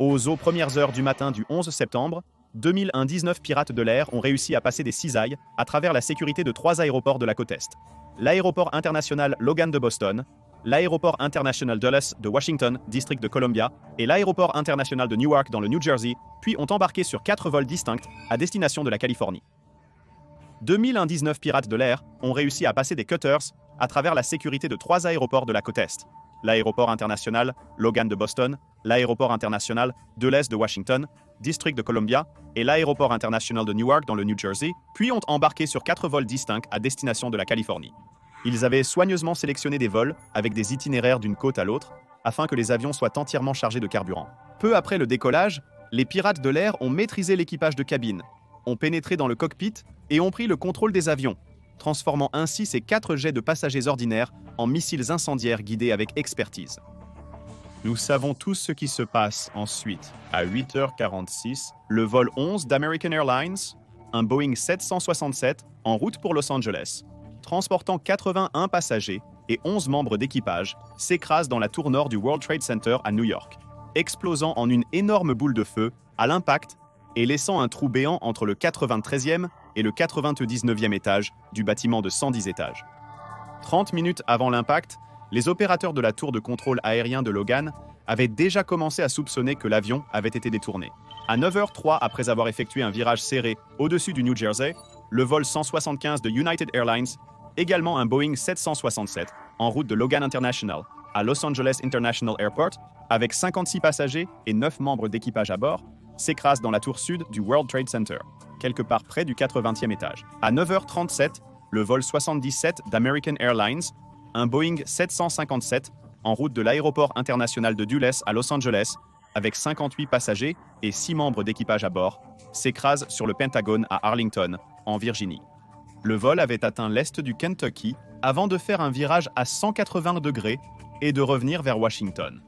Aux premières heures du matin du 11 septembre, 2019 pirates de l'air ont réussi à passer des cisailles à travers la sécurité de 3 aéroports de la côte Est. L'aéroport international Logan de Boston, l'aéroport international Dulles de Washington, district de Columbia, et l'aéroport international de Newark dans le New Jersey, puis ont embarqué sur 4 vols distincts à destination de la Californie. 2019 pirates de l'air ont réussi à passer des cutters à travers la sécurité de 3 aéroports de la côte Est. L'aéroport international Logan de Boston, l'aéroport international Dulles de Washington, district de Columbia, et l'aéroport international de Newark dans le New Jersey, puis ont embarqué sur 4 vols distincts à destination de la Californie. Ils avaient soigneusement sélectionné des vols avec des itinéraires d'une côte à l'autre, afin que les avions soient entièrement chargés de carburant. Peu après le décollage, les pirates de l'air ont maîtrisé l'équipage de cabine, ont pénétré dans le cockpit et ont pris le contrôle des avions, transformant ainsi ces 4 jets de passagers ordinaires en missiles incendiaires guidés avec expertise. Nous savons tous ce qui se passe ensuite. À 8h46, le vol 11 d'American Airlines, un Boeing 767 en route pour Los Angeles, transportant 81 passagers et 11 membres d'équipage, s'écrase dans la tour nord du World Trade Center à New York, explosant en une énorme boule de feu à l'impact et laissant un trou béant entre le 93e et le 99e étage du bâtiment de 110 étages. 30 minutes avant l'impact, les opérateurs de la tour de contrôle aérien de Logan avaient déjà commencé à soupçonner que l'avion avait été détourné. À 9h03, après avoir effectué un virage serré au-dessus du New Jersey, le vol 175 de United Airlines, également un Boeing 767, en route de Logan International à Los Angeles International Airport, avec 56 passagers et 9 membres d'équipage à bord, s'écrase dans la tour sud du World Trade Center, quelque part près du 80e étage. À 9h37, le vol 77 d'American Airlines, un Boeing 757, en route de l'aéroport international de Dulles à Los Angeles, avec 58 passagers et 6 membres d'équipage à bord, s'écrase sur le Pentagone à Arlington, en Virginie. Le vol avait atteint l'est du Kentucky avant de faire un virage à 180 degrés et de revenir vers Washington.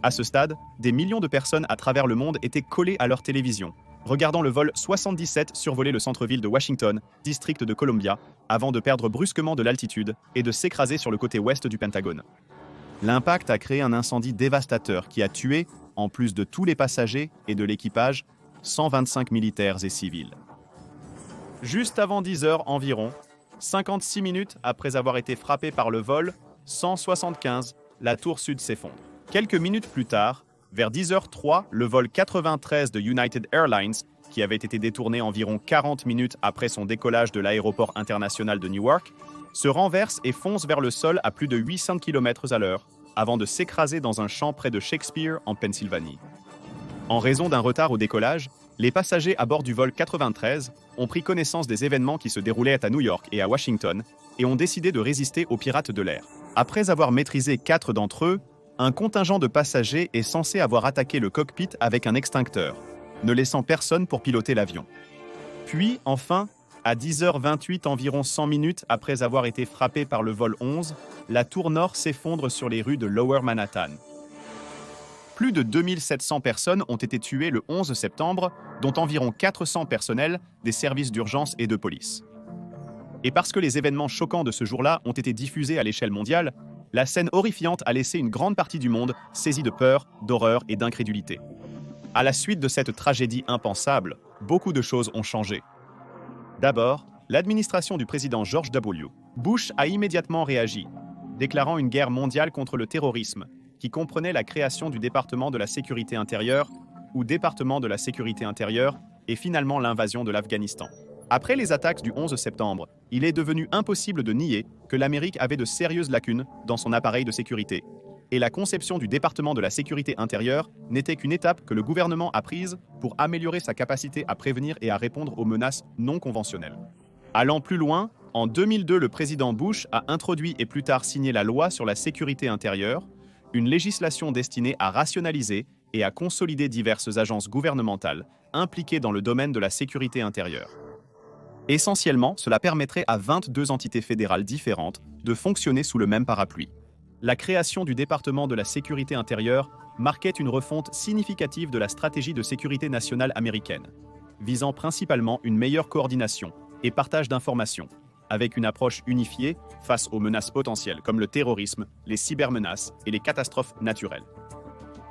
À ce stade, des millions de personnes à travers le monde étaient collées à leur télévision, regardant le vol 77 survoler le centre-ville de Washington, district de Columbia, avant de perdre brusquement de l'altitude et de s'écraser sur le côté ouest du Pentagone. L'impact a créé un incendie dévastateur qui a tué, en plus de tous les passagers et de l'équipage, 125 militaires et civils. Juste avant 10 heures environ, 56 minutes après avoir été frappé par le vol 175, la tour sud s'effondre. Quelques minutes plus tard, vers 10h03, le vol 93 de United Airlines, qui avait été détourné environ 40 minutes après son décollage de l'aéroport international de Newark, se renverse et fonce vers le sol à plus de 800 km/h avant de s'écraser dans un champ près de Shakespeare, en Pennsylvanie. En raison d'un retard au décollage, les passagers à bord du vol 93 ont pris connaissance des événements qui se déroulaient à New York et à Washington et ont décidé de résister aux pirates de l'air. Après avoir maîtrisé 4 d'entre eux, un contingent de passagers est censé avoir attaqué le cockpit avec un extincteur, ne laissant personne pour piloter l'avion. Puis, enfin, à 10h28, environ 100 minutes après avoir été frappé par le vol 11, la tour nord s'effondre sur les rues de Lower Manhattan. Plus de 2700 personnes ont été tuées le 11 septembre, dont environ 400 personnels des services d'urgence et de police. Et parce que les événements choquants de ce jour-là ont été diffusés à l'échelle mondiale, la scène horrifiante a laissé une grande partie du monde saisie de peur, d'horreur et d'incrédulité. À la suite de cette tragédie impensable, beaucoup de choses ont changé. D'abord, l'administration du président George W. Bush a immédiatement réagi, déclarant une guerre mondiale contre le terrorisme, qui comprenait la création du département de la sécurité intérieure, ou département de la sécurité intérieure, et finalement l'invasion de l'Afghanistan. Après les attaques du 11 septembre, il est devenu impossible de nier que l'Amérique avait de sérieuses lacunes dans son appareil de sécurité. Et la conception du département de la sécurité intérieure n'était qu'une étape que le gouvernement a prise pour améliorer sa capacité à prévenir et à répondre aux menaces non conventionnelles. Allant plus loin, en 2002, le président Bush a introduit et plus tard signé la loi sur la sécurité intérieure, une législation destinée à rationaliser et à consolider diverses agences gouvernementales impliquées dans le domaine de la sécurité intérieure. Essentiellement, cela permettrait à 22 entités fédérales différentes de fonctionner sous le même parapluie. La création du département de la sécurité intérieure marquait une refonte significative de la stratégie de sécurité nationale américaine, visant principalement une meilleure coordination et partage d'informations, avec une approche unifiée face aux menaces potentielles comme le terrorisme, les cybermenaces et les catastrophes naturelles.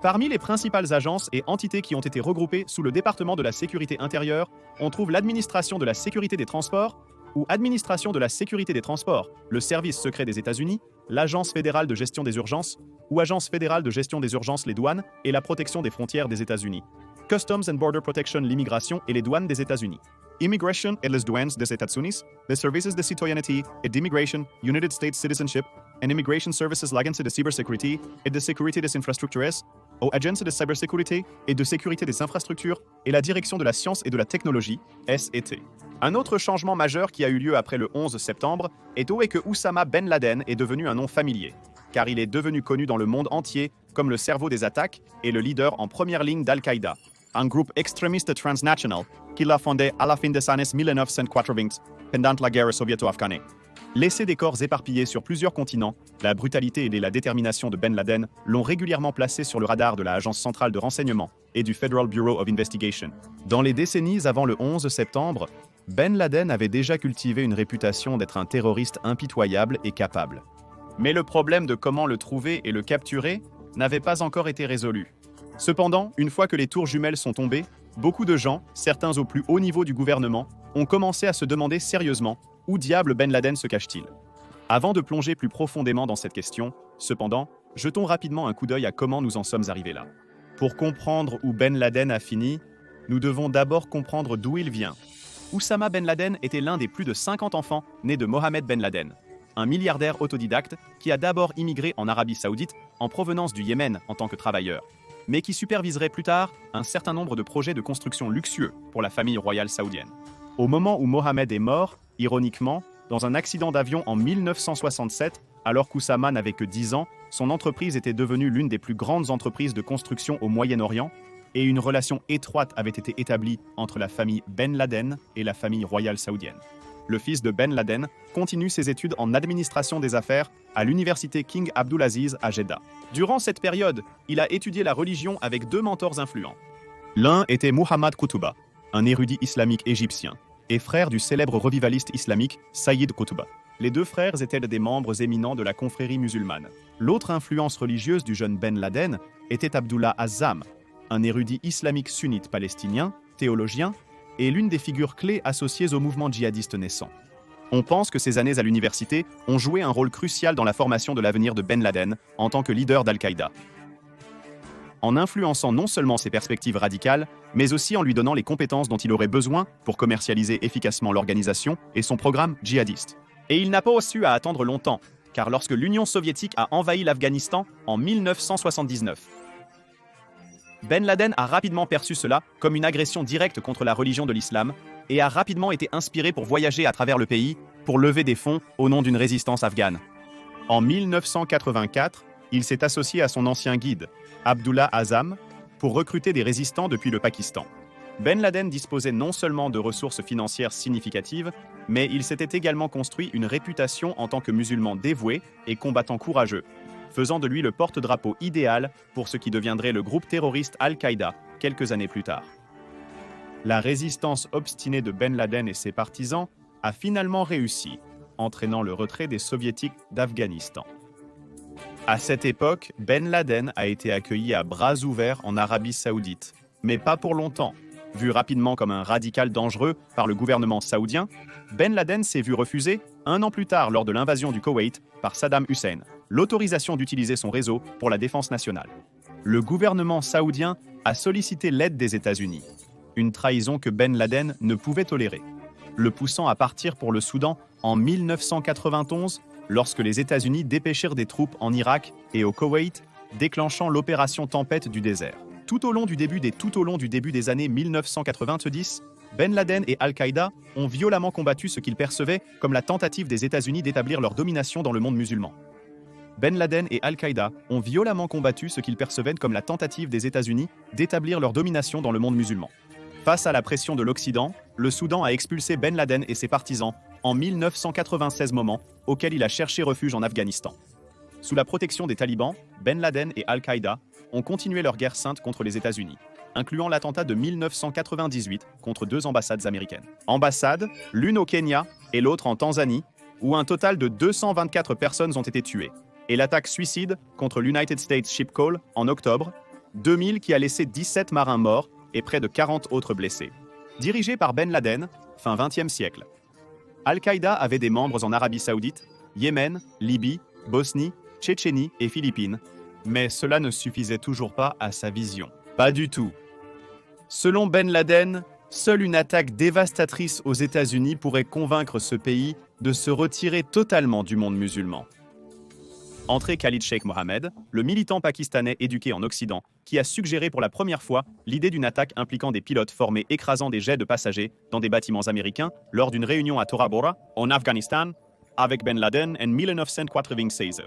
Parmi les principales agences et entités qui ont été regroupées sous le département de la sécurité intérieure, on trouve l'administration de la sécurité des transports, ou administration de la sécurité des transports, le service secret des États-Unis, l'Agence fédérale de gestion des urgences, ou Agence fédérale de gestion des urgences, les douanes et la protection des frontières des États-Unis. Customs and Border Protection, l'immigration et les douanes des États-Unis. Immigration et les douanes des États-Unis, les services de citoyenneté et d'immigration, United States Citizenship, and Immigration Services, l'Agence de cybersécurité et de sécurité des infrastructures, aux agences de cybersécurité et de sécurité des infrastructures et la direction de la science et de la technologie, SET. Un autre changement majeur qui a eu lieu après le 11 septembre est que Oussama Ben Laden est devenu un nom familier, car il est devenu connu dans le monde entier comme le cerveau des attaques et le leader en première ligne d'Al-Qaïda, un groupe extrémiste transnational qu'il a fondé à la fin des années 1980, pendant la guerre soviéto-afghane. Laissé des corps éparpillés sur plusieurs continents, la brutalité et la détermination de Ben Laden l'ont régulièrement placé sur le radar de l'Agence centrale de renseignement et du Federal Bureau of Investigation. Dans les décennies avant le 11 septembre, Ben Laden avait déjà cultivé une réputation d'être un terroriste impitoyable et capable. Mais le problème de comment le trouver et le capturer n'avait pas encore été résolu. Cependant, une fois que les tours jumelles sont tombées, beaucoup de gens, certains au plus haut niveau du gouvernement, ont commencé à se demander sérieusement où diable Ben Laden se cache-t-il. Avant de plonger plus profondément dans cette question, cependant, jetons rapidement un coup d'œil à comment nous en sommes arrivés là. Pour comprendre où Ben Laden a fini, nous devons d'abord comprendre d'où il vient. Oussama Ben Laden était l'un des plus de 50 enfants nés de Mohamed Ben Laden, un milliardaire autodidacte qui a d'abord immigré en Arabie Saoudite en provenance du Yémen en tant que travailleur, mais qui superviserait plus tard un certain nombre de projets de construction luxueux pour la famille royale saoudienne. Au moment où Mohamed est mort, ironiquement, dans un accident d'avion en 1967, alors qu'Oussama n'avait que 10 ans, son entreprise était devenue l'une des plus grandes entreprises de construction au Moyen-Orient, et une relation étroite avait été établie entre la famille Ben Laden et la famille royale saoudienne. Le fils de Ben Laden continue ses études en administration des affaires à l'université King Abdulaziz à Jeddah. Durant cette période, il a étudié la religion avec deux mentors influents. L'un était Muhammad Qutba, un érudit islamique égyptien, et frère du célèbre revivaliste islamique Sayyid Qutb. Les deux frères étaient des membres éminents de la confrérie musulmane. L'autre influence religieuse du jeune Ben Laden était Abdullah Azzam, un érudit islamique sunnite palestinien, théologien, et l'une des figures clés associées au mouvement djihadiste naissant. On pense que ces années à l'université ont joué un rôle crucial dans la formation de l'avenir de Ben Laden en tant que leader d'Al-Qaïda, en influençant non seulement ses perspectives radicales, mais aussi en lui donnant les compétences dont il aurait besoin pour commercialiser efficacement l'organisation et son programme djihadiste. Et il n'a pas su à attendre longtemps, car lorsque l'Union soviétique a envahi l'Afghanistan en 1979, Ben Laden a rapidement perçu cela comme une agression directe contre la religion de l'islam et a rapidement été inspiré pour voyager à travers le pays pour lever des fonds au nom d'une résistance afghane. En 1984, il s'est associé à son ancien guide, Abdullah Azzam, pour recruter des résistants depuis le Pakistan. Ben Laden disposait non seulement de ressources financières significatives, mais il s'était également construit une réputation en tant que musulman dévoué et combattant courageux, faisant de lui le porte-drapeau idéal pour ce qui deviendrait le groupe terroriste Al-Qaïda quelques années plus tard. La résistance obstinée de Ben Laden et ses partisans a finalement réussi, entraînant le retrait des soviétiques d'Afghanistan. À cette époque, Ben Laden a été accueilli à bras ouverts en Arabie Saoudite, mais pas pour longtemps. Vu rapidement comme un radical dangereux par le gouvernement saoudien, Ben Laden s'est vu refuser, un an plus tard lors de l'invasion du Koweït, par Saddam Hussein, l'autorisation d'utiliser son réseau pour la défense nationale. Le gouvernement saoudien a sollicité l'aide des États-Unis, une trahison que Ben Laden ne pouvait tolérer, le poussant à partir pour le Soudan en 1991, lorsque les États-Unis dépêchèrent des troupes en Irak et au Koweït, déclenchant l'opération Tempête du désert. Tout au long du début des années 1990, Ben Laden et Al-Qaïda ont violemment combattu ce qu'ils percevaient comme la tentative des États-Unis d'établir leur domination dans le monde musulman. Ben Laden et Al-Qaïda ont violemment combattu ce qu'ils percevaient comme la tentative des États-Unis d'établir leur domination dans le monde musulman. Face à la pression de l'Occident, le Soudan a expulsé Ben Laden et ses partisans en 1996, moment auquel il a cherché refuge en Afghanistan. Sous la protection des talibans, Ben Laden et Al-Qaïda ont continué leur guerre sainte contre les États-Unis, incluant l'attentat de 1998 contre deux ambassades américaines. Ambassades, l'une au Kenya et l'autre en Tanzanie, où un total de 224 personnes ont été tuées, et l'attaque suicide contre l'United States Ship Call en octobre, 2000 qui a laissé 17 marins morts et près de 40 autres blessés. Dirigé par Ben Laden, fin 20e siècle. Al-Qaïda avait des membres en Arabie Saoudite, Yémen, Libye, Bosnie, Tchétchénie et Philippines, mais cela ne suffisait toujours pas à sa vision. Pas du tout. Selon Ben Laden, seule une attaque dévastatrice aux États-Unis pourrait convaincre ce pays de se retirer totalement du monde musulman. Entré Khalid Sheikh Mohammed, le militant pakistanais éduqué en Occident, qui a suggéré pour la première fois l'idée d'une attaque impliquant des pilotes formés écrasant des jets de passagers dans des bâtiments américains lors d'une réunion à Tora Bora, en Afghanistan, avec Ben Laden en 1996.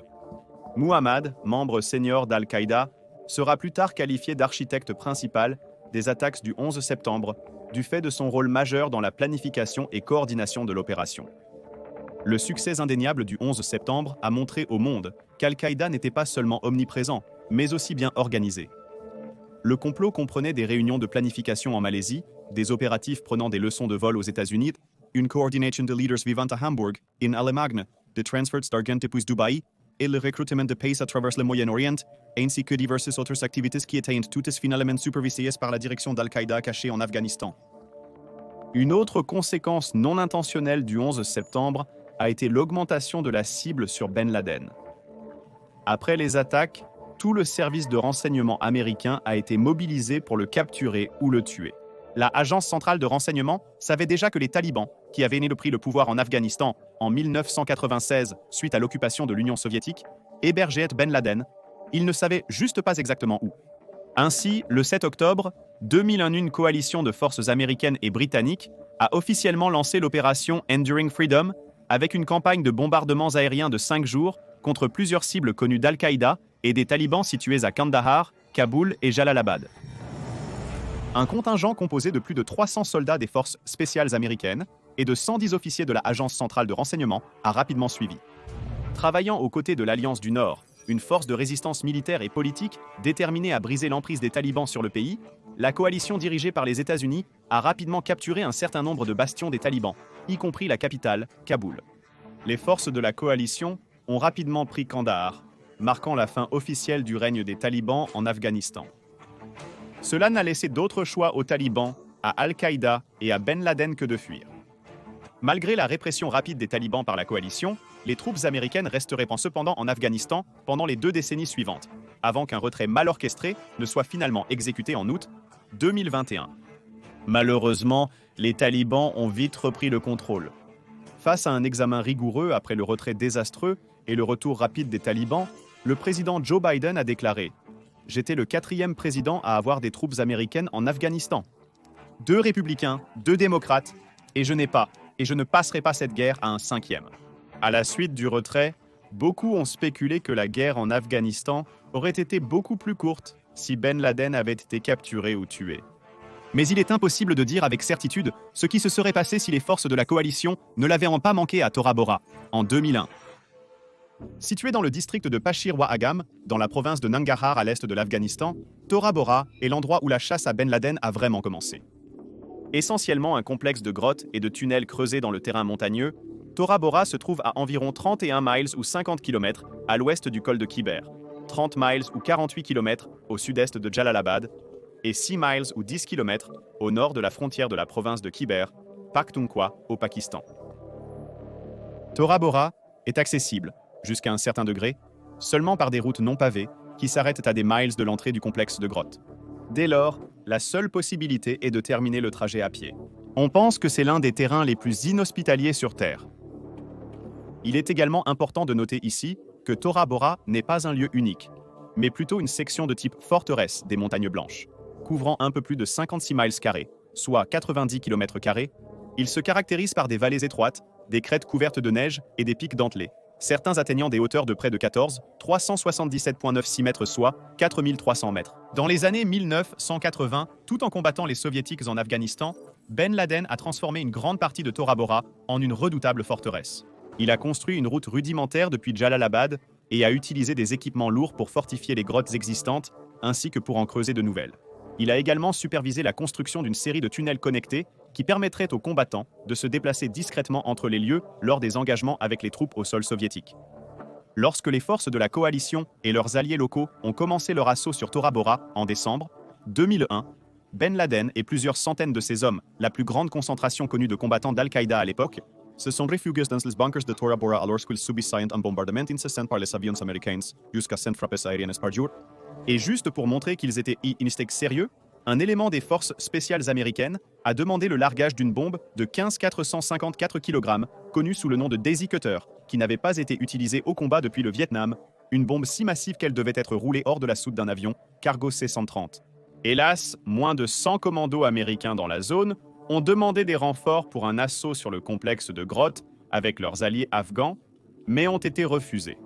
Muhammad, membre senior d'Al-Qaïda, sera plus tard qualifié d'architecte principal des attaques du 11 septembre, du fait de son rôle majeur dans la planification et coordination de l'opération. Le succès indéniable du 11 septembre a montré au monde qu'Al-Qaïda n'était pas seulement omniprésent, mais aussi bien organisé. Le complot comprenait des réunions de planification en Malaisie, des opératifs prenant des leçons de vol aux États-Unis, une coordination de leaders vivant à Hamburg, in Allemagne, des transferts d'argent depuis Dubaï, et le recrutement de pays à travers le Moyen-Orient, ainsi que diverses autres activités qui étaient toutes finalement supervisées par la direction d'Al-Qaïda cachée en Afghanistan. Une autre conséquence non intentionnelle du 11 septembre a été l'augmentation de la cible sur Ben Laden. Après les attaques, tout le service de renseignement américain a été mobilisé pour le capturer ou le tuer. La Agence centrale de renseignement savait déjà que les talibans, qui avaient pris le pouvoir en Afghanistan en 1996 suite à l'occupation de l'Union soviétique, hébergeaient Ben Laden. Ils ne savaient juste pas exactement où. Ainsi, le 7 octobre, 2001, une coalition de forces américaines et britanniques a officiellement lancé l'opération Enduring Freedom avec une campagne de bombardements aériens de 5 jours contre plusieurs cibles connues d'Al-Qaïda et des talibans situés à Kandahar, Kaboul et Jalalabad. Un contingent composé de plus de 300 soldats des forces spéciales américaines et de 110 officiers de la Agence centrale de renseignement a rapidement suivi. Travaillant aux côtés de l'Alliance du Nord, une force de résistance militaire et politique déterminée à briser l'emprise des talibans sur le pays, la coalition dirigée par les États-Unis a rapidement capturé un certain nombre de bastions des talibans, y compris la capitale, Kaboul. Les forces de la coalition ont rapidement pris Kandahar, marquant la fin officielle du règne des talibans en Afghanistan. Cela n'a laissé d'autre choix aux talibans, à Al-Qaïda et à Ben Laden que de fuir. Malgré la répression rapide des talibans par la coalition, les troupes américaines resteraient cependant en Afghanistan pendant les 2 décennies suivantes, avant qu'un retrait mal orchestré ne soit finalement exécuté en août 2021. Malheureusement, les talibans ont vite repris le contrôle. Face à un examen rigoureux après le retrait désastreux et le retour rapide des talibans, le président Joe Biden a déclaré « J'étais le 4e président à avoir des troupes américaines en Afghanistan. 2 républicains, 2 démocrates, et je ne passerai pas cette guerre à un 5e. » À la suite du retrait, beaucoup ont spéculé que la guerre en Afghanistan aurait été beaucoup plus courte si Ben Laden avait été capturé ou tué. Mais il est impossible de dire avec certitude ce qui se serait passé si les forces de la coalition ne l'avaient pas manqué à Tora Bora, en 2001. Situé dans le district de Pashir Wa Agam, dans la province de Nangarhar à l'est de l'Afghanistan, Tora Bora est l'endroit où la chasse à Ben Laden a vraiment commencé. Essentiellement un complexe de grottes et de tunnels creusés dans le terrain montagneux, Tora Bora se trouve à environ 31 miles ou 50 km à l'ouest du col de Khyber, 30 miles ou 48 km au sud-est de Jalalabad et 6 miles ou 10 km au nord de la frontière de la province de Khyber, Pakhtunkhwa, au Pakistan. Tora Bora est accessible, jusqu'à un certain degré, seulement par des routes non pavées qui s'arrêtent à des miles de l'entrée du complexe de grottes. Dès lors, la seule possibilité est de terminer le trajet à pied. On pense que c'est l'un des terrains les plus inhospitaliers sur Terre. Il est également important de noter ici que Tora Bora n'est pas un lieu unique, mais plutôt une section de type forteresse des Montagnes Blanches. Couvrant un peu plus de 56 miles carrés, soit 90 km², il se caractérise par des vallées étroites, des crêtes couvertes de neige et des pics dentelés, certains atteignant des hauteurs de près de 377,96 mètres, soit 4300 mètres. Dans les années 1980, tout en combattant les soviétiques en Afghanistan, Ben Laden a transformé une grande partie de Tora Bora en une redoutable forteresse. Il a construit une route rudimentaire depuis Jalalabad et a utilisé des équipements lourds pour fortifier les grottes existantes, ainsi que pour en creuser de nouvelles. Il a également supervisé la construction d'une série de tunnels connectés qui permettraient aux combattants de se déplacer discrètement entre les lieux lors des engagements avec les troupes au sol soviétique. Lorsque les forces de la coalition et leurs alliés locaux ont commencé leur assaut sur Tora Bora en décembre 2001, Ben Laden et plusieurs centaines de ses hommes, la plus grande concentration connue de combattants d'Al-Qaïda à l'époque, se sont réfugiés dans les bunkers de Tora Bora alors qu'ils subissaient un bombardement incessant par les avions américains jusqu'à 100 frappes aériennes par jour. Et juste pour montrer qu'ils étaient sérieux, un élément des forces spéciales américaines a demandé le largage d'une bombe de 15 454 kg, connue sous le nom de Daisy Cutter, qui n'avait pas été utilisée au combat depuis le Vietnam, une bombe si massive qu'elle devait être roulée hors de la soute d'un avion cargo C-130. Hélas, moins de 100 commandos américains dans la zone ont demandé des renforts pour un assaut sur le complexe de grottes avec leurs alliés afghans, mais ont été refusés.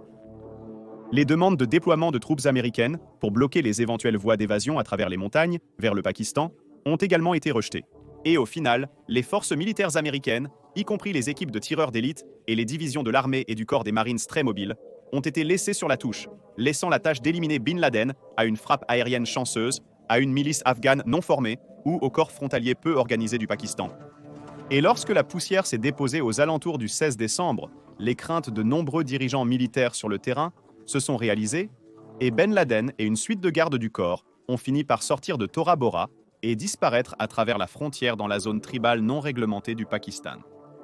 Les demandes de déploiement de troupes américaines pour bloquer les éventuelles voies d'évasion à travers les montagnes vers le Pakistan ont également été rejetées. Et au final, les forces militaires américaines, y compris les équipes de tireurs d'élite et les divisions de l'armée et du corps des Marines très mobiles, ont été laissées sur la touche, laissant la tâche d'éliminer Bin Laden à une frappe aérienne chanceuse, à une milice afghane non formée ou au corps frontalier peu organisé du Pakistan. Et lorsque la poussière s'est déposée aux alentours du 16 décembre, les craintes de nombreux dirigeants militaires sur le terrain se sont réalisées et Ben Laden et une suite de gardes du corps ont fini par sortir de Tora Bora et disparaître à travers la frontière dans la zone tribale non réglementée du Pakistan.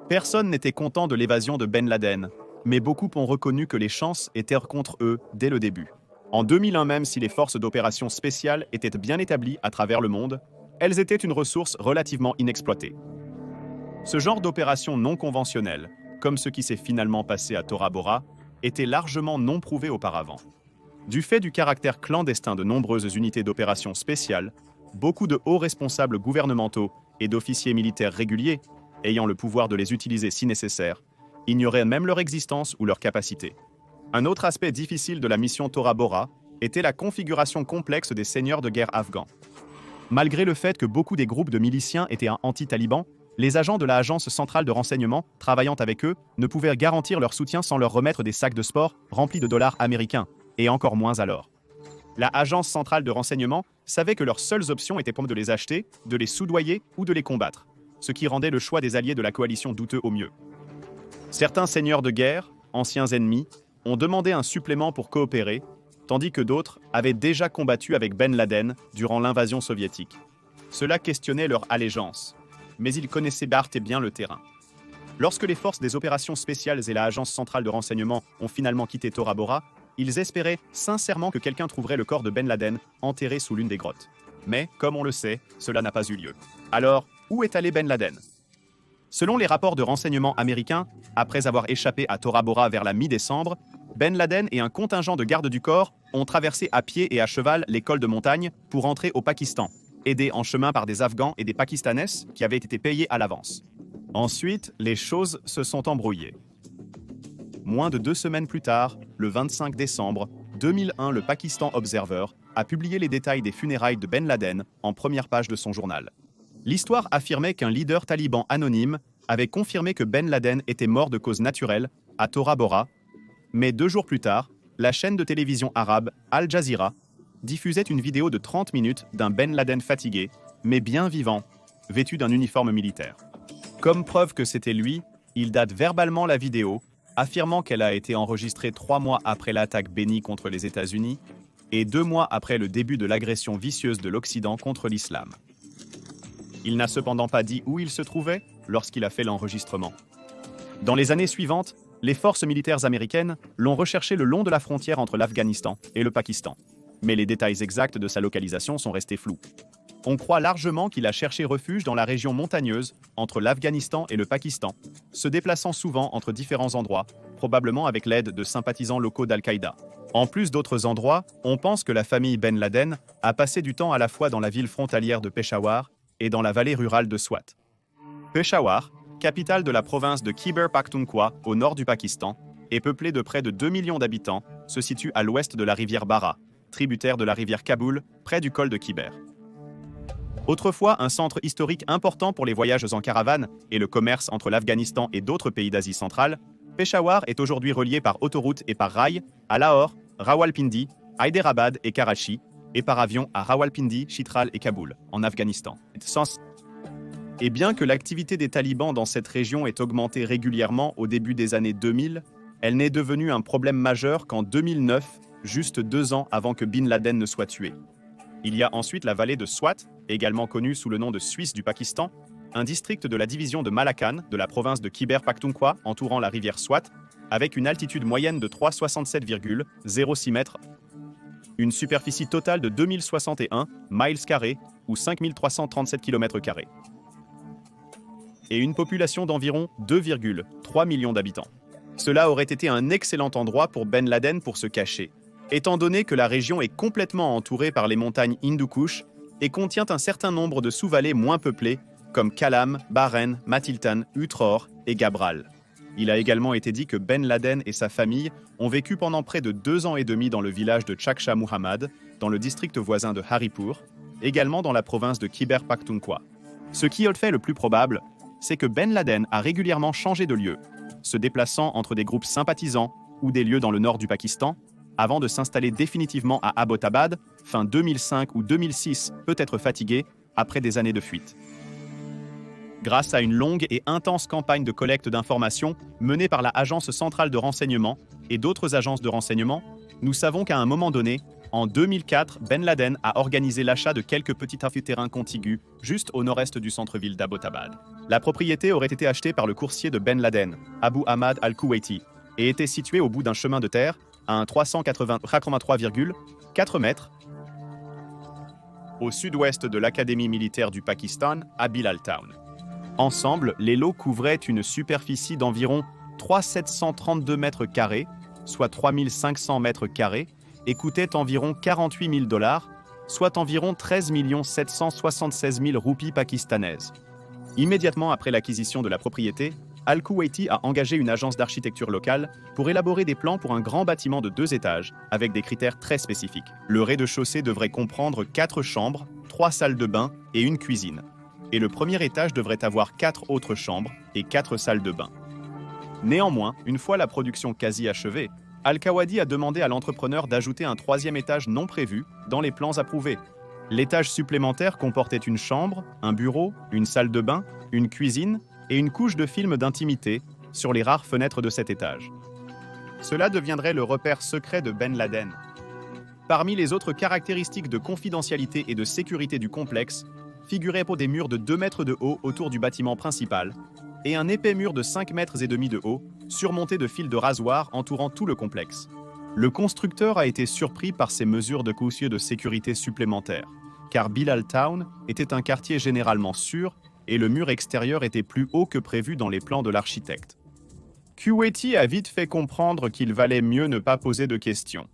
Personne n'était content de l'évasion de Ben Laden, mais beaucoup ont reconnu que les chances étaient contre eux dès le début. En 2001 même, si les forces d'opération spéciales étaient bien établies à travers le monde, elles étaient une ressource relativement inexploitée. Ce genre d'opération non conventionnelle, comme ce qui s'est finalement passé à Tora Bora, était largement non prouvé auparavant. Du fait du caractère clandestin de nombreuses unités d'opération spéciales, beaucoup de hauts responsables gouvernementaux et d'officiers militaires réguliers, ayant le pouvoir de les utiliser si nécessaire, ignoraient même leur existence ou leur capacité. Un autre aspect difficile de la mission Tora Bora était la configuration complexe des seigneurs de guerre afghans. Malgré le fait que beaucoup des groupes de miliciens étaient anti-talibans, les agents de l'Agence centrale de renseignement, travaillant avec eux, ne pouvaient garantir leur soutien sans leur remettre des sacs de sport remplis de dollars américains, et encore moins alors. La Agence centrale de renseignement savait que leurs seules options étaient de les acheter, de les soudoyer ou de les combattre, ce qui rendait le choix des alliés de la coalition douteux au mieux. Certains seigneurs de guerre, anciens ennemis, ont demandé un supplément pour coopérer, tandis que d'autres avaient déjà combattu avec Ben Laden durant l'invasion soviétique. Cela questionnait leur allégeance, mais ils connaissaient bien le terrain. Lorsque les forces des opérations spéciales et la Agence centrale de renseignement ont finalement quitté Tora Bora, ils espéraient sincèrement que quelqu'un trouverait le corps de Ben Laden enterré sous l'une des grottes. Mais, comme on le sait, cela n'a pas eu lieu. Alors, où est allé Ben Laden? Selon les rapports de renseignement américains, après avoir échappé à Tora Bora vers la mi-décembre, Ben Laden et un contingent de gardes du corps ont traversé à pied et à cheval les cols de montagne pour entrer au Pakistan, aidés en chemin par des Afghans et des Pakistanais qui avaient été payés à l'avance. Ensuite, les choses se sont embrouillées. Moins de 2 semaines plus tard, le 25 décembre 2001, le Pakistan Observer a publié les détails des funérailles de Ben Laden en première page de son journal. L'histoire affirmait qu'un leader taliban anonyme avait confirmé que Ben Laden était mort de cause naturelle à Tora Bora, mais 2 jours plus tard, la chaîne de télévision arabe Al Jazeera diffusait une vidéo de 30 minutes d'un Ben Laden fatigué, mais bien vivant, vêtu d'un uniforme militaire. Comme preuve que c'était lui, il date verbalement la vidéo, affirmant qu'elle a été enregistrée 3 mois après l'attaque bénie contre les États-Unis et 2 mois après le début de l'agression vicieuse de l'Occident contre l'islam. Il n'a cependant pas dit où il se trouvait lorsqu'il a fait l'enregistrement. Dans les années suivantes, les forces militaires américaines l'ont recherché le long de la frontière entre l'Afghanistan et le Pakistan, mais les détails exacts de sa localisation sont restés flous. On croit largement qu'il a cherché refuge dans la région montagneuse entre l'Afghanistan et le Pakistan, se déplaçant souvent entre différents endroits, probablement avec l'aide de sympathisants locaux d'Al-Qaïda. En plus d'autres endroits, on pense que la famille Ben Laden a passé du temps à la fois dans la ville frontalière de Peshawar et dans la vallée rurale de Swat. Peshawar, capitale de la province de Khyber Pakhtunkhwa au nord du Pakistan, est peuplée de près de 2 millions d'habitants, se situe à l'ouest de la rivière Bara, tributaire de la rivière Kaboul, près du col de Khyber. Autrefois un centre historique important pour les voyages en caravane et le commerce entre l'Afghanistan et d'autres pays d'Asie centrale, Peshawar est aujourd'hui relié par autoroute et par rail à Lahore, Rawalpindi, Hyderabad et Karachi, et par avion à Rawalpindi, Chitral et Kaboul, en Afghanistan. Et bien que l'activité des talibans dans cette région ait augmenté régulièrement au début des années 2000, Elle n'est devenue un problème majeur qu'en 2009, juste 2 ans avant que Bin Laden ne soit tué. Il y a ensuite la vallée de Swat, également connue sous le nom de Suisse du Pakistan, un district de la division de Malakand de la province de Khyber Pakhtunkhwa entourant la rivière Swat, avec une altitude moyenne de 367,06 mètres, une superficie totale de 2061 miles carrés ou 5337 km², et une population d'environ 2,3 millions d'habitants. Cela aurait été un excellent endroit pour Ben Laden pour se cacher, étant donné que la région est complètement entourée par les montagnes Hindu Kush et contient un certain nombre de sous-vallées moins peuplées, comme Kalam, Bahrain, Matiltan, Utror et Gabral. Il a également été dit que Ben Laden et sa famille ont vécu pendant près de 2 ans et demi dans le village de Chaksha Muhammad, dans le district voisin de Haripur, également dans la province de Khyber Pakhtunkhwa. Ce qui est le fait le plus probable, c'est que Ben Laden a régulièrement changé de lieu, se déplaçant entre des groupes sympathisants ou des lieux dans le nord du Pakistan, avant de s'installer définitivement à Abbottabad, fin 2005 ou 2006, peut-être fatigué, après des années de fuite. Grâce à une longue et intense campagne de collecte d'informations menée par la Agence centrale de renseignement et d'autres agences de renseignement, nous savons qu'à un moment donné, en 2004, Ben Laden a organisé l'achat de quelques petits terrains contigus, juste au nord-est du centre-ville d'Abbottabad. La propriété aurait été achetée par le coursier de Ben Laden, Abu Ahmad al-Kuwaiti, et était située au bout d'un chemin de terre, à un 383,4 mètres, au sud-ouest de l'Académie militaire du Pakistan, à Bilal Town. Ensemble, les lots couvraient une superficie d'environ 3732 mètres carrés, soit 3500 mètres carrés, et coûtaient environ $48 000, soit environ 13 776 000 roupies pakistanaises. Immédiatement après l'acquisition de la propriété, Al-Kuwaiti a engagé une agence d'architecture locale pour élaborer des plans pour un grand bâtiment de 2 étages, avec des critères très spécifiques. Le rez-de-chaussée devrait comprendre 4 chambres, 3 salles de bain et une cuisine. Et le premier étage devrait avoir 4 autres chambres et 4 salles de bain. Néanmoins, une fois la production quasi achevée, Al-Kuwaiti a demandé à l'entrepreneur d'ajouter un 3e étage non prévu dans les plans approuvés. L'étage supplémentaire comportait une chambre, un bureau, une salle de bain, une cuisine et une couche de film d'intimité sur les rares fenêtres de cet étage. Cela deviendrait le repère secret de Ben Laden. Parmi les autres caractéristiques de confidentialité et de sécurité du complexe, figuraient des murs de 2 mètres de haut autour du bâtiment principal et un épais mur de 5,5 mètres de haut, surmonté de fils de rasoir entourant tout le complexe. Le constructeur a été surpris par ces mesures de coûts de sécurité supplémentaires, car Bilal Town était un quartier généralement sûr et le mur extérieur était plus haut que prévu dans les plans de l'architecte. Kuwaiti a vite fait comprendre qu'il valait mieux ne pas poser de questions.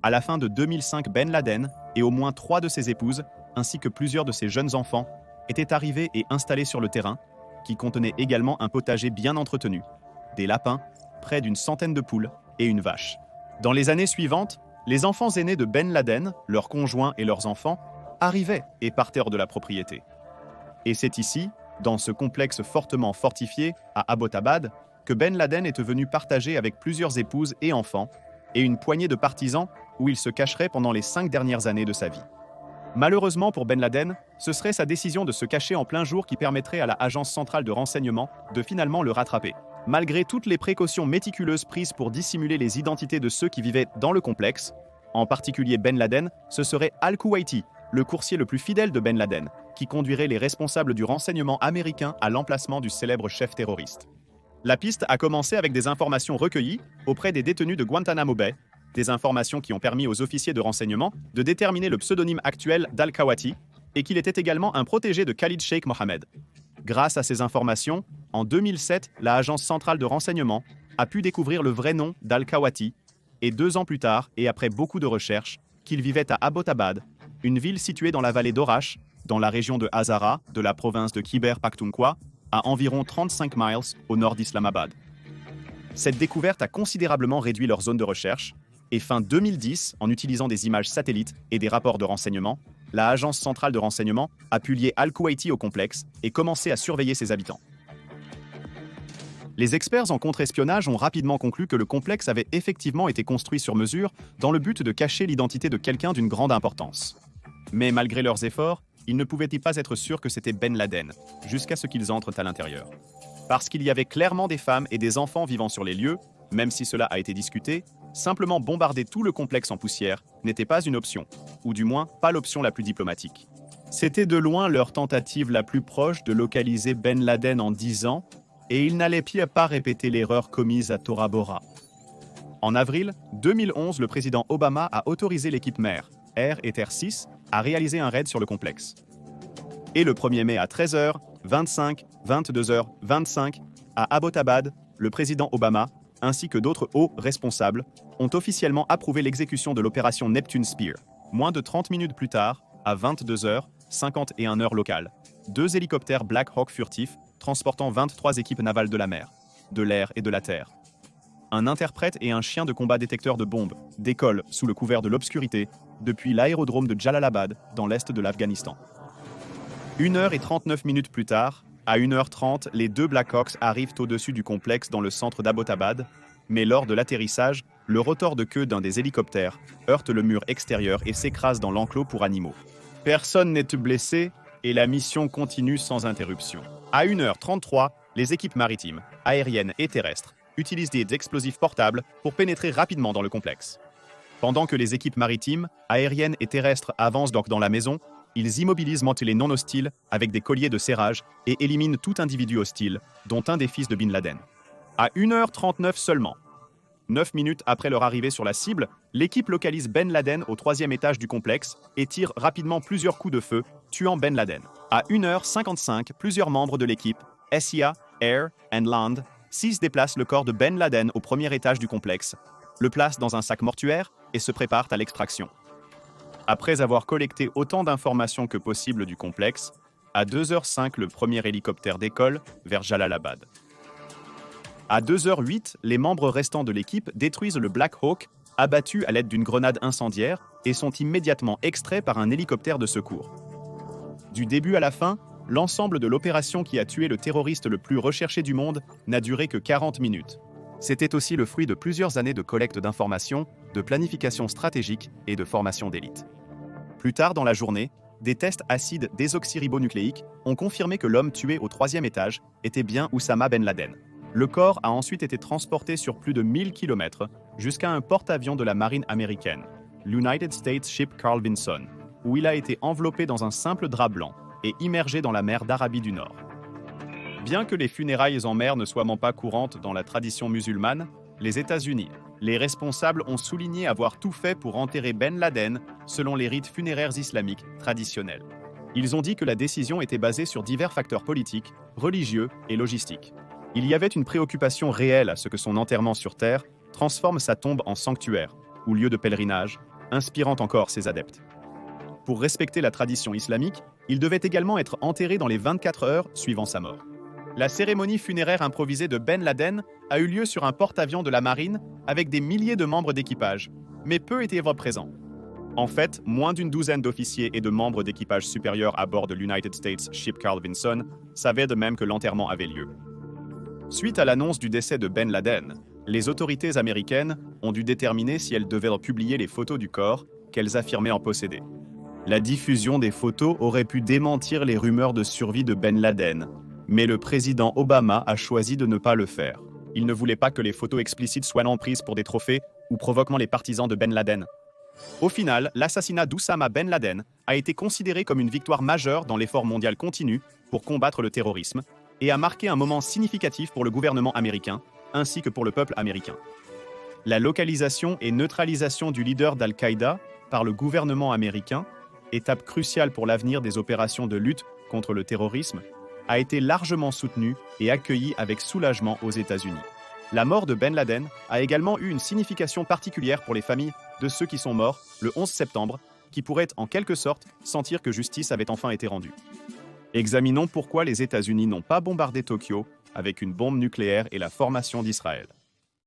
À la fin de 2005, Ben Laden et au moins 3 de ses épouses, ainsi que plusieurs de ses jeunes enfants, étaient arrivés et installés sur le terrain, qui contenait également un potager bien entretenu, des lapins, près d'une centaine de poules et une vache. Dans les années suivantes, les enfants aînés de Ben Laden, leurs conjoints et leurs enfants, arrivaient et partaient hors de la propriété. Et c'est ici, dans ce complexe fortement fortifié, à Abbottabad, que Ben Laden est venu partager avec plusieurs épouses et enfants, et une poignée de partisans où il se cacherait pendant les 5 dernières années de sa vie. Malheureusement pour Ben Laden, ce serait sa décision de se cacher en plein jour qui permettrait à la Agence centrale de renseignement de finalement le rattraper. Malgré toutes les précautions méticuleuses prises pour dissimuler les identités de ceux qui vivaient dans le complexe, en particulier Ben Laden, ce serait Al-Kuwaiti, le coursier le plus fidèle de Ben Laden, qui conduirait les responsables du renseignement américain à l'emplacement du célèbre chef terroriste. La piste a commencé avec des informations recueillies auprès des détenus de Guantanamo Bay, des informations qui ont permis aux officiers de renseignement de déterminer le pseudonyme actuel d'Al-Kuwaiti et qu'il était également un protégé de Khalid Sheikh Mohammed. Grâce à ces informations, en 2007, la Agence centrale de renseignement a pu découvrir le vrai nom d'Al-Kuwaiti et 2 ans plus tard, et après beaucoup de recherches, qu'il vivait à Abbottabad, une ville située dans la vallée d'Orache, dans la région de Hazara, de la province de Khyber Pakhtunkhwa, à environ 35 miles au nord d'Islamabad. Cette découverte a considérablement réduit leur zone de recherche, et fin 2010, en utilisant des images satellites et des rapports de renseignement, la Agence centrale de renseignement a pu lier Al-Kuwaiti au complexe et commencer à surveiller ses habitants. Les experts en contre-espionnage ont rapidement conclu que le complexe avait effectivement été construit sur mesure dans le but de cacher l'identité de quelqu'un d'une grande importance. Mais malgré leurs efforts, ils ne pouvaient pas être sûrs que c'était Ben Laden, jusqu'à ce qu'ils entrent à l'intérieur. Parce qu'il y avait clairement des femmes et des enfants vivant sur les lieux, Même si cela a été discuté, simplement bombarder tout le complexe en poussière n'était pas une option, ou du moins pas l'option la plus diplomatique. C'était de loin leur tentative la plus proche de localiser Ben Laden en 10 ans, et ils n'allaient pas répéter l'erreur commise à Tora Bora. En avril 2011, le président Obama a autorisé l'équipe MER, Air et Terre 6, à réaliser un raid sur le complexe. Et le 1er mai à 13h25, 22h25, à Abbottabad, le président Obama, ainsi que d'autres hauts responsables, ont officiellement approuvé l'exécution de l'opération Neptune Spear. Moins de 30 minutes plus tard, à 22h51 heure locale, 2 hélicoptères Black Hawk furtifs transportant 23 équipes navales de la mer, de l'air et de la terre. Un interprète et un chien de combat détecteur de bombes décollent sous le couvert de l'obscurité depuis l'aérodrome de Jalalabad, dans l'est de l'Afghanistan. 1h39 minutes plus tard, à 1h30, les 2 Black Hawks arrivent au-dessus du complexe dans le centre d'Abbottabad, mais lors de l'atterrissage, le rotor de queue d'un des hélicoptères heurte le mur extérieur et s'écrase dans l'enclos pour animaux. Personne n'est blessé et la mission continue sans interruption. À 1h33, les équipes maritimes, aériennes et terrestres utilisent des explosifs portables pour pénétrer rapidement dans le complexe. Pendant que les équipes maritimes, aériennes et terrestres avancent donc dans la maison, ils immobilisent les non hostiles avec des colliers de serrage et éliminent tout individu hostile, dont un des fils de Bin Laden. À 1h39 seulement, 9 minutes après leur arrivée sur la cible, l'équipe localise Ben Laden au 3e étage du complexe et tire rapidement plusieurs coups de feu, tuant Ben Laden. À 1h55, plusieurs membres de l'équipe, SIA, Air and Land, 6 déplacent le corps de Ben Laden au 1er étage du complexe, le placent dans un sac mortuaire et se préparent à l'extraction. Après avoir collecté autant d'informations que possible du complexe, à 2h05, le premier hélicoptère décolle vers Jalalabad. À 2h08, les membres restants de l'équipe détruisent le Black Hawk, abattu à l'aide d'une grenade incendiaire, et sont immédiatement extraits par un hélicoptère de secours. Du début à la fin, l'ensemble de l'opération qui a tué le terroriste le plus recherché du monde n'a duré que 40 minutes. C'était aussi le fruit de plusieurs années de collecte d'informations, de planification stratégique et de formation d'élite. Plus tard dans la journée, des tests acides désoxyribonucléiques ont confirmé que l'homme tué au 3e étage était bien Oussama Ben Laden. Le corps a ensuite été transporté sur plus de 1000 km jusqu'à un porte-avions de la marine américaine, l'United States Ship Carl Vinson, où il a été enveloppé dans un simple drap blanc et immergé dans la mer d'Arabie du Nord. Bien que les funérailles en mer ne soient pas courantes dans la tradition musulmane, les États-Unis, les responsables ont souligné avoir tout fait pour enterrer Ben Laden selon les rites funéraires islamiques traditionnels. Ils ont dit que la décision était basée sur divers facteurs politiques, religieux et logistiques. Il y avait une préoccupation réelle à ce que son enterrement sur terre transforme sa tombe en sanctuaire, ou lieu de pèlerinage, inspirant encore ses adeptes. Pour respecter la tradition islamique, il devait également être enterré dans les 24 heures suivant sa mort. La cérémonie funéraire improvisée de Ben Laden a eu lieu sur un porte-avions de la marine avec des milliers de membres d'équipage, mais peu étaient présents. En fait, moins d'une douzaine d'officiers et de membres d'équipage supérieurs à bord de l'United States Ship Carl Vinson savaient de même que l'enterrement avait lieu. Suite à l'annonce du décès de Ben Laden, les autorités américaines ont dû déterminer si elles devaient publier les photos du corps qu'elles affirmaient en posséder. La diffusion des photos aurait pu démentir les rumeurs de survie de Ben Laden, mais le président Obama a choisi de ne pas le faire. Il ne voulait pas que les photos explicites soient non prises pour des trophées ou provoquant les partisans de Ben Laden. Au final, l'assassinat d'Oussama Ben Laden a été considéré comme une victoire majeure dans l'effort mondial continu pour combattre le terrorisme et a marqué un moment significatif pour le gouvernement américain, ainsi que pour le peuple américain. La localisation et neutralisation du leader d'Al-Qaïda par le gouvernement américain, étape cruciale pour l'avenir des opérations de lutte contre le terrorisme, a été largement soutenue et accueillie avec soulagement aux États-Unis. La mort de Ben Laden a également eu une signification particulière pour les familles de ceux qui sont morts le 11 septembre, qui pourraient en quelque sorte sentir que justice avait enfin été rendue. Examinons pourquoi les États-Unis n'ont pas bombardé Tokyo avec une bombe nucléaire et la formation d'Israël.